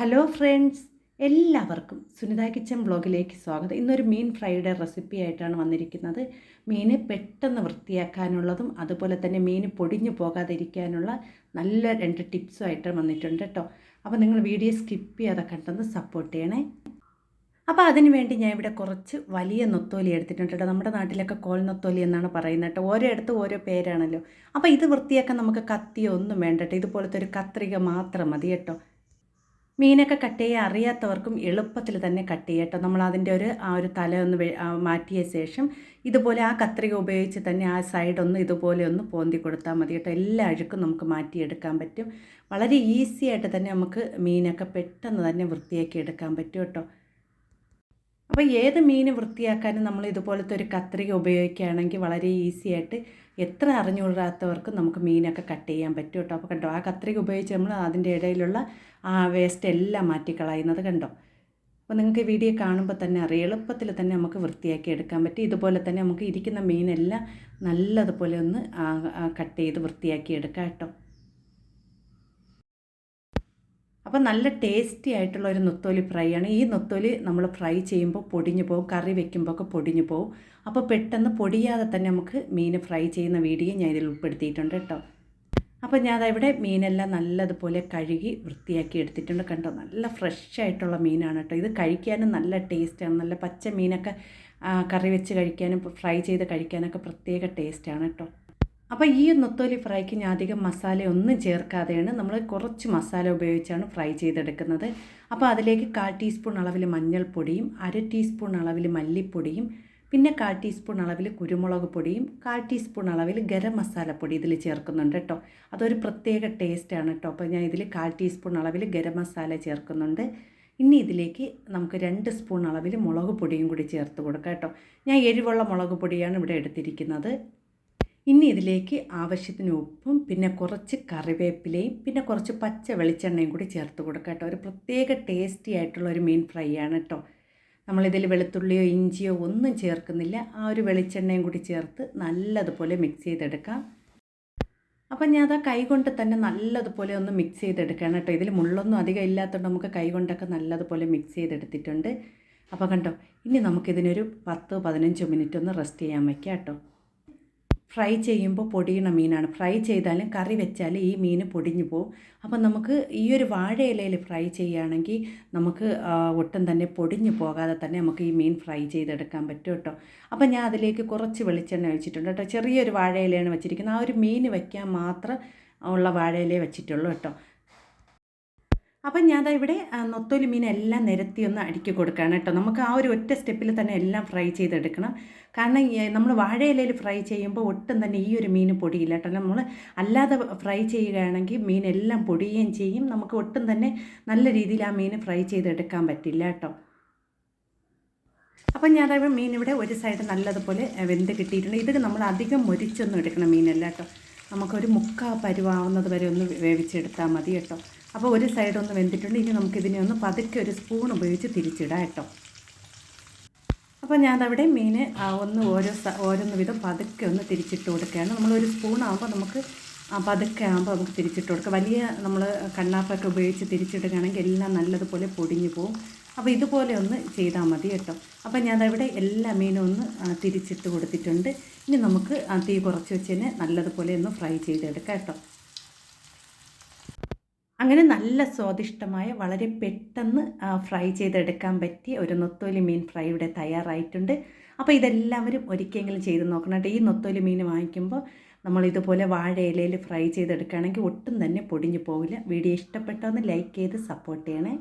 Hello friends, എല്ലാവർക്കും Sunitha kitchen ബ്ലോഗിലേക്ക് സ്വാഗതം. ഇന്നൊരു മീൻ ഫ്രൈയുടെ റെസിപ്പി ആയിട്ടാണ് വന്നിരിക്കുന്നത്. മീൻ പെട്ടെന്ന് വൃത്തിയാക്കാനുള്ളതും അതുപോലെ തന്നെ മീൻ പൊടിഞ്ഞു പോകാതിരിക്കാനുള്ള നല്ല 2 ടിപ്സും ആയിട്ട് വന്നിട്ടുണ്ട് കേട്ടോ. അപ്പോൾ നിങ്ങൾ വീഡിയോ സ്കിപ്പ് ചെയ്യാതെ കണ്ടെന്ന് സപ്പോർട്ട് ചെയ്യണേ. അപ്പോൾ അതിന് വേണ്ടി ഞാൻ ഇവിടെ കുറച്ച് വലിയ നൊത്തോലി എടുത്തിട്ടുണ്ട് കേട്ടോ. നമ്മുടെ നാട്ടിലൊക്കെ കോൽ നൊത്തോലി എന്നാണ് പറയുന്നത് കേട്ടോ. ഓരോ ഇടത്തും ഓരോ പേരാണല്ലോ. അപ്പോൾ ഇത് വൃത്തിയാക്കാൻ നമുക്ക് കത്തിയോ ഒന്നും വേണ്ട കേട്ടോ. ഇതുപോലത്തെ ഒരു കത്രിക മാത്രം മതി കേട്ടോ. മീനൊക്കെ കട്ട് ചെയ്യാൻ അറിയാത്തവർക്കും എളുപ്പത്തിൽ തന്നെ കട്ട് ചെയ്യാം കേട്ടോ. നമ്മൾ അതിൻ്റെ ഒരു തല ഒന്ന് മാറ്റിയ ശേഷം ഇതുപോലെ ആ കത്രിക ഉപയോഗിച്ച് തന്നെ ആ സൈഡൊന്ന് ഇതുപോലെ ഒന്ന് പോന്തി കൊടുത്താൽ മതി കേട്ടോ. എല്ലാ അഴുക്കും നമുക്ക് മാറ്റിയെടുക്കാൻ പറ്റും. വളരെ ഈസി ആയിട്ട് തന്നെ നമുക്ക് മീനൊക്കെ പെട്ടെന്ന് തന്നെ വൃത്തിയാക്കി എടുക്കാൻ പറ്റും കേട്ടോ. അപ്പോൾ ഏത് മീൻ വൃത്തിയാക്കാനും നമ്മൾ ഇതുപോലത്തെ ഒരു കത്രിക ഉപയോഗിക്കുകയാണെങ്കിൽ വളരെ ഈസി ആയിട്ട് എത്ര അറിഞ്ഞുകൂടാത്തവർക്കും നമുക്ക് മീനൊക്കെ കട്ട് ചെയ്യാൻ പറ്റും കേട്ടോ. അപ്പോൾ കണ്ടോ, ആ കത്രിക ഉപയോഗിച്ച് നമ്മൾ അതിൻ്റെ ഇടയിലുള്ള ആ വേസ്റ്റ് എല്ലാം മാറ്റിക്കളയുന്നത് കണ്ടോ. അപ്പോൾ നിങ്ങൾക്ക് വീഡിയോ കാണുമ്പോൾ തന്നെ അറിയാം, എളുപ്പത്തിൽ തന്നെ നമുക്ക് വൃത്തിയാക്കി എടുക്കാൻ പറ്റും. ഇതുപോലെ തന്നെ നമുക്ക് ഇരിക്കുന്ന മീനെല്ലാം നല്ലതുപോലെ ഒന്ന് കട്ട് ചെയ്ത് വൃത്തിയാക്കി എടുക്കാം കേട്ടോ. അപ്പോൾ നല്ല ടേസ്റ്റി ആയിട്ടുള്ള ഒരു നൊത്തോലി ഫ്രൈ ആണ്. ഈ നൊത്തോലി നമ്മൾ ഫ്രൈ ചെയ്യുമ്പോൾ പൊടിഞ്ഞു പോകും, കറി വെക്കുമ്പോൾ ഒക്കെ പൊടിഞ്ഞു പോകും. അപ്പോൾ പെട്ടെന്ന് പൊടിയാതെ തന്നെ നമുക്ക് മീൻ ഫ്രൈ ചെയ്യുന്ന വീഡിയോ ഞാൻ ഇതിൽ ഉൾപ്പെടുത്തിയിട്ടുണ്ട് കേട്ടോ. അപ്പോൾ ഞാൻ ഇവിടെ മീനെല്ലാം നല്ലതുപോലെ കഴുകി വൃത്തിയാക്കി എടുത്തിട്ടുണ്ട് കണ്ടോ. നല്ല ഫ്രഷ് ആയിട്ടുള്ള മീനാണ് കേട്ടോ. ഇത് കഴിക്കാനും നല്ല ടേസ്റ്റാണ്. നല്ല പച്ച മീനൊക്കെ കറി വെച്ച് കഴിക്കാനും ഫ്രൈ ചെയ്ത് കഴിക്കാനൊക്കെ പ്രത്യേക ടേസ്റ്റാണ് കേട്ടോ. അപ്പോൾ ഈ നൊത്തോലി ഫ്രൈക്ക് ഞാൻ അധികം മസാലയൊന്നും ചേർക്കാതെയാണ്, നമ്മൾ കുറച്ച് മസാല ഉപയോഗിച്ചാണ് ഫ്രൈ ചെയ്തെടുക്കുന്നത്. അപ്പോൾ അതിലേക്ക് 1/4 ടീസ്പൂൺ അളവിൽ മഞ്ഞൾപ്പൊടിയും 1/2 ടീസ്പൂൺ അളവിൽ മല്ലിപ്പൊടിയും പിന്നെ 1/4 ടീസ്പൂൺ അളവിൽ കുരുമുളക് പൊടിയും 1/4 ടീസ്പൂൺ അളവിൽ ഗരം മസാലപ്പൊടി ഇതിൽ ചേർക്കുന്നുണ്ട് കേട്ടോ. അതൊരു പ്രത്യേക ടേസ്റ്റാണ് കേട്ടോ. അപ്പോൾ ഞാൻ ഇതിൽ 1/4 ടീസ്പൂൺ അളവിൽ ഗരം മസാല ചേർക്കുന്നുണ്ട്. ഇനി ഇതിലേക്ക് നമുക്ക് 2 സ്പൂൺ അളവിൽ മുളക് പൊടിയും കൂടി ചേർത്ത് കൊടുക്കാം കേട്ടോ. ഞാൻ എരിവുള്ള മുളക് പൊടിയാണ് ഇവിടെ എടുത്തിരിക്കുന്നത്. ഇനി ഇതിലേക്ക് ആവശ്യത്തിന് ഉപ്പും പിന്നെ കുറച്ച് കറിവേപ്പിലയും പിന്നെ കുറച്ച് പച്ച വെളിച്ചെണ്ണയും കൂടി ചേർത്ത് കൊടുക്കാം കേട്ടോ. ഒരു പ്രത്യേക ടേസ്റ്റി ആയിട്ടുള്ള ഒരു മീൻ ഫ്രൈ ആണ് കേട്ടോ. നമ്മളിതിൽ വെളുത്തുള്ളിയോ ഇഞ്ചിയോ ഒന്നും ചേർക്കുന്നില്ല. ആ ഒരു വെളിച്ചെണ്ണയും കൂടി ചേർത്ത് നല്ലതുപോലെ മിക്സ് ചെയ്തെടുക്കാം. അപ്പം ഞാൻ അത് കൈകൊണ്ട് തന്നെ നല്ലതുപോലെ ഒന്ന് മിക്സ് ചെയ്തെടുക്കുകയാണ് കേട്ടോ. ഇതിൽ മുള്ളൊന്നും അധികം ഇല്ലാത്തതുകൊണ്ട് നമുക്ക് കൈകൊണ്ടൊക്കെ നല്ലതുപോലെ മിക്സ് ചെയ്തെടുത്തിട്ടുണ്ട്. അപ്പോൾ കണ്ടോ, ഇനി നമുക്കിതിനൊരു 10-15 മിനിറ്റ് ഒന്ന് റെസ്റ്റ് ചെയ്യാൻ വയ്ക്കാം കേട്ടോ. ഫ്രൈ ചെയ്യുമ്പോൾ പൊടിയണ മീനാണ്. ഫ്രൈ ചെയ്താലും കറി വെച്ചാൽ ഈ മീൻ പൊടിഞ്ഞു പോകും. അപ്പം നമുക്ക് ഈ ഒരു വാഴയിലയിൽ ഫ്രൈ ചെയ്യുകയാണെങ്കിൽ നമുക്ക് ഒട്ടും തന്നെ പൊടിഞ്ഞു പോകാതെ തന്നെ നമുക്ക് ഈ മീൻ ഫ്രൈ ചെയ്തെടുക്കാൻ പറ്റും കേട്ടോ. അപ്പം ഞാൻ അതിലേക്ക് കുറച്ച് വെളിച്ചെണ്ണ ഒഴിച്ചിട്ടുണ്ട് കേട്ടോ. ചെറിയൊരു വാഴയിലയാണ് വെച്ചിരിക്കുന്നത്. ആ ഒരു മീൻ വയ്ക്കാൻ മാത്രം ഉള്ള വാഴയിലേ വെച്ചിട്ടുള്ളൂ കേട്ടോ. അപ്പം ഞാൻ ഇവിടെ നൊത്തോലി മീൻ എല്ലാം നിരത്തി ഒന്ന് അടുക്കി കൊടുക്കുകയാണ് കേട്ടോ. നമുക്ക് ആ ഒരു ഒറ്റ സ്റ്റെപ്പിൽ തന്നെ എല്ലാം ഫ്രൈ ചെയ്തെടുക്കണം. കാരണം നമ്മൾ വാഴയിലയിൽ ഫ്രൈ ചെയ്യുമ്പോൾ ഒട്ടും തന്നെ ഈ ഒരു മീൻ പൊടിയില്ല കേട്ടോ. നമ്മൾ അല്ലാതെ ഫ്രൈ ചെയ്യുകയാണെങ്കിൽ മീൻ എല്ലാം പൊടിയുകയും ചെയ്യും. നമുക്ക് ഒട്ടും തന്നെ നല്ല രീതിയിൽ ആ മീൻ ഫ്രൈ ചെയ്തെടുക്കാൻ പറ്റില്ല കേട്ടോ. അപ്പം ഞാൻ മീൻ ഇവിടെ ഒരു സൈഡ് നല്ലതുപോലെ വെന്ത് കിട്ടിയിട്ടുണ്ട്. ഇത് നമ്മൾ അധികം മൊരിച്ചൊന്നും എടുക്കണം മീനല്ല കേട്ടോ. നമുക്കൊരു പരുവാവുന്നത് വരെ ഒന്ന് വേവിച്ചെടുത്താൽ മതി കേട്ടോ. അപ്പോൾ ഒരു സൈഡ് ഒന്ന് വെന്തിട്ടുണ്ട്. ഇനി നമുക്കിതിനെ ഒന്ന് പതുക്കെ ഒരു സ്പൂൺ ഉപയോഗിച്ച് തിരിച്ചിടാം കേട്ടോ. അപ്പോൾ ഞാനവിടെ മീൻ ഓരോന്ന് വിധം പതുക്കെ ഒന്ന് തിരിച്ചിട്ട് കൊടുക്കുകയാണ്. നമ്മളൊരു സ്പൂണാകുമ്പോൾ നമുക്ക് പതുക്കെ ആകുമ്പോൾ നമുക്ക് തിരിച്ചിട്ട് കൊടുക്കാം. വലിയ നമ്മൾ കണ്ണാപ്പൊക്കെ ഉപയോഗിച്ച് തിരിച്ചിടുകയാണെങ്കിൽ എല്ലാം നല്ലതുപോലെ പൊടിഞ്ഞു പോകും. അപ്പോൾ ഇതുപോലെ ഒന്ന് ചെയ്താൽ മതി കേട്ടോ. അപ്പോൾ ഞാനവിടെ എല്ലാ മീനും ഒന്ന് തിരിച്ചിട്ട് കൊടുത്തിട്ടുണ്ട്. ഇനി നമുക്ക് തീ കുറച്ച് വെച്ച് തന്നെ നല്ലതുപോലെ ഒന്ന് ഫ്രൈ ചെയ്തെടുക്കാം കേട്ടോ. അങ്ങനെ നല്ല സ്വാദിഷ്ടമായ വളരെ പെട്ടെന്ന് ഫ്രൈ ചെയ്തെടുക്കാൻ പറ്റിയ ഒരു നൊത്തോലി മീൻ ഫ്രൈ ഇവിടെ തയ്യാറായിട്ടുണ്ട്. അപ്പോൾ ഇതെല്ലാവരും ഒരിക്കലെങ്കിലും ചെയ്ത് നോക്കണം കേട്ടോ. ഈ നൊത്തോലി മീൻ വാങ്ങിക്കുമ്പോൾ നമ്മൾ ഇതുപോലെ വാഴയിലയിൽ ഫ്രൈ ചെയ്തെടുക്കുകയാണെങ്കിൽ ഒട്ടും തന്നെ പൊടിഞ്ഞു പോകില്ല. വീഡിയോ ഇഷ്ടപ്പെട്ടൊന്ന് ലൈക്ക് ചെയ്ത് സപ്പോർട്ട് ചെയ്യണേ.